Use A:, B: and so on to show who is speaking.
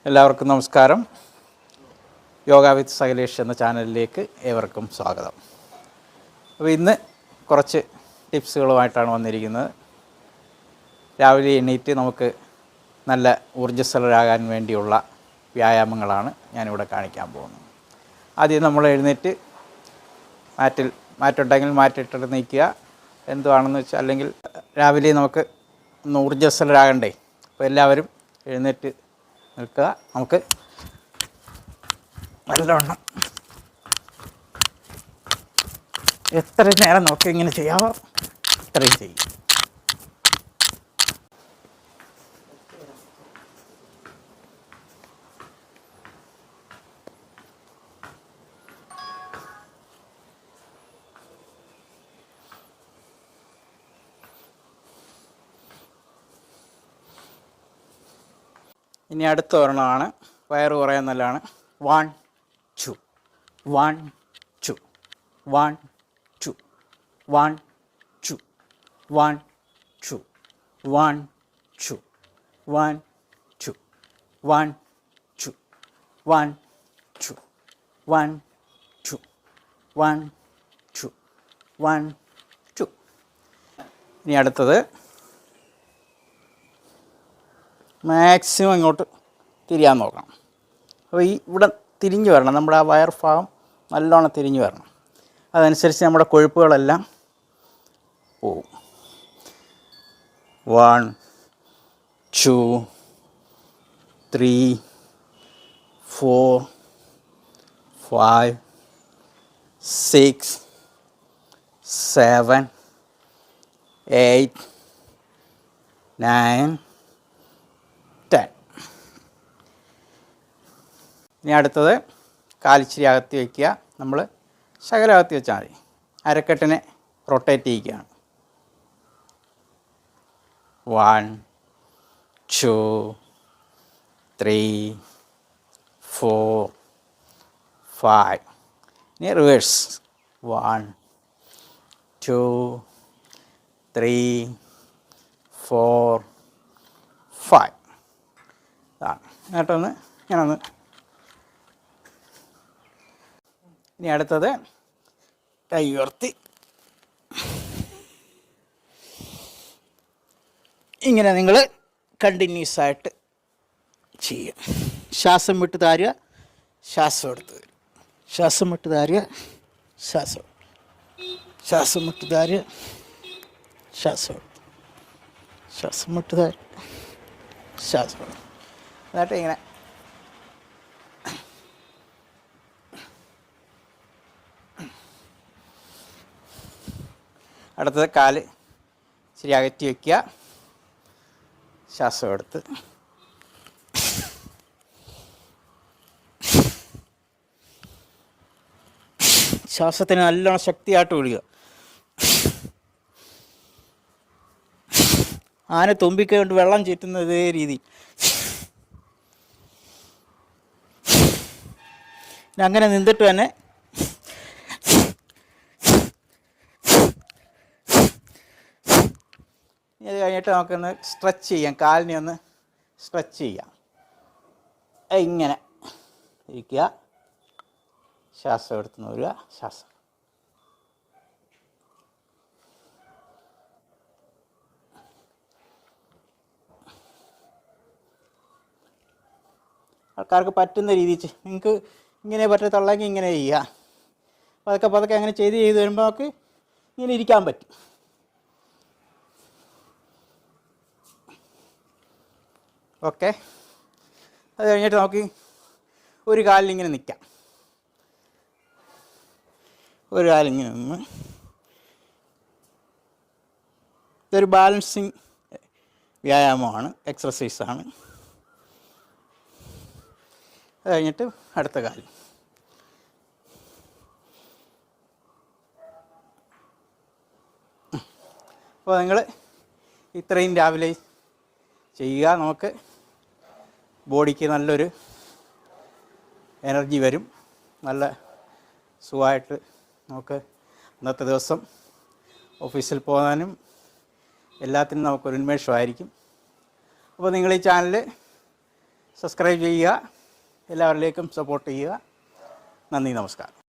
A: എല്ലാവർക്കും നമസ്കാരം. യോഗ വിത്ത് സൈലേഷ് എന്ന ചാനലിലേക്ക് ഏവർക്കും സ്വാഗതം. അപ്പോൾ ഇന്ന് കുറച്ച് ടിപ്സുകളുമായിട്ടാണ് വന്നിരിക്കുന്നത്. രാവിലെ എണീറ്റ് നമുക്ക് നല്ല ഊർജ്ജസ്വലരാകാൻ വേണ്ടിയുള്ള വ്യായാമങ്ങളാണ് ഞാനിവിടെ കാണിക്കാൻ പോകുന്നത്. ആദ്യം നമ്മൾ എഴുന്നേറ്റ് മാറ്റുണ്ടെങ്കിൽ മാറ്റിട്ടിട്ട് നിൽക്കുക. എന്തുവാണെന്ന് വെച്ചാൽ, അല്ലെങ്കിൽ രാവിലെ നമുക്ക് ഒന്ന് ഊർജ്ജസ്വലരാകണ്ടേ. അപ്പോൾ എല്ലാവരും എഴുന്നേറ്റ് നിൽക്കുക. നമുക്ക് നല്ലവണ്ണം എത്ര നേരം നമുക്ക് ഇങ്ങനെ ചെയ്യാമോ അത്രയും ചെയ്യും. ഇനി അടുത്ത ഒരെണ്ണമാണ്, വയറ് കുറയാൻ നല്ലതാണ്. 1 2 1 2 1 2 1 2 1 2 1 2 1 2 1 2 1 2 1 2 1 2 1 2. ഇനി അടുത്തത് മാക്സിമം ഇങ്ങോട്ട് തിരിയാൻ നോക്കണം. അപ്പോൾ ഇവിടെ തിരിഞ്ഞു വരണം, നമ്മുടെ ആ വയർ ഭാഗം നല്ലോണം തിരിഞ്ഞു വരണം. അതനുസരിച്ച് നമ്മുടെ കൊഴുപ്പുകളെല്ലാം പോവും. 1 2 3 4 5 6 7 8 9 10. ഇനി അടുത്തത് കാലിച്ചിരി അകത്തി വയ്ക്കുക. നമ്മൾ ശകലം അകത്തി വെച്ചാൽ മതി. അരക്കെട്ടിനെ റൊട്ടേറ്റ് ചെയ്യുകയാണ്. 1 2 3 4 5. ഇനി റിവേഴ്സ്. 1 2 3 4 5. ഇതാണ്. എന്നിട്ടൊന്ന് ഇങ്ങനെ. ഇനി അടുത്തത് കൈ ഉയർത്തി ഇങ്ങനെ നിങ്ങൾ കണ്ടിന്യൂസ് ആയിട്ട് ചെയ്യുക. ശ്വാസം വിട്ട് താരുക, ശ്വാസം എടുത്ത് തരും. ശ്വാസം വിട്ട് താരുക, ശ്വാസം വിട്ട് താരുക, ശ്വാസം വിട്ട് താരുക, ശ്വാസം. എന്നിട്ട് ഇങ്ങനെ അടുത്തത് കാല് ഇച്ചിരി അകറ്റി വയ്ക്കുക. ശ്വാസം എടുത്ത് ശ്വാസത്തിന് നല്ലോണം ശക്തിയായിട്ട് വിടുക. ആന തുമ്പിക്കൈ കൊണ്ട് വെള്ളം ചീറ്റുന്ന ഇതേ രീതി. അങ്ങനെ നിന്നിട്ട് തന്നെ ഇത് കഴിഞ്ഞിട്ട് നമുക്കൊന്ന് സ്ട്രെച്ച് ചെയ്യാം. കാലിനെ ഒന്ന് സ്ട്രെച്ച് ചെയ്യാം. ഇങ്ങനെ ഇരിക്കുക. ശ്വാസം എടുത്ത് നൂരുക. ശ്വാസം. ആൾക്കാർക്ക് പറ്റുന്ന രീതിയിൽ നിങ്ങൾക്ക് ഇങ്ങനെ പറ്റത്തുള്ളെങ്കിൽ ഇങ്ങനെ ചെയ്യുക. പതുക്കെ അങ്ങനെ ചെയ്ത് വരുമ്പോൾ നമുക്ക് ഇങ്ങനെ ഇരിക്കാൻ പറ്റും. ഓക്കെ. അത് കഴിഞ്ഞിട്ട് നമുക്ക് ഒരു കാലിലിങ്ങനെ നിൽക്കാം. ഒരു കാലിങ്ങനെ നിന്ന് ഇതൊരു ബാലൻസിങ് വ്യായാമമാണ്, എക്സർസൈസാണ്. അത് കഴിഞ്ഞിട്ട് അടുത്ത കാല്. അപ്പോൾ നിങ്ങൾ ഇത്രയും രാവിലെ ചെയ്യുക. നമുക്ക് ബോഡിക്ക് നല്ലൊരു എനർജി വരും. നല്ല സുഖമായിട്ട് നമുക്ക് ഇന്നത്തെ ദിവസം ഓഫീസിൽ പോകാനും എല്ലാത്തിനും നമുക്കൊരു ഉന്മേഷമായിരിക്കും. അപ്പോൾ നിങ്ങൾ ഈ ചാനൽ സബ്സ്ക്രൈബ് ചെയ്യുക, എല്ലാവരിലേക്കും സപ്പോർട്ട് ചെയ്യുക. നന്ദി, നമസ്കാരം.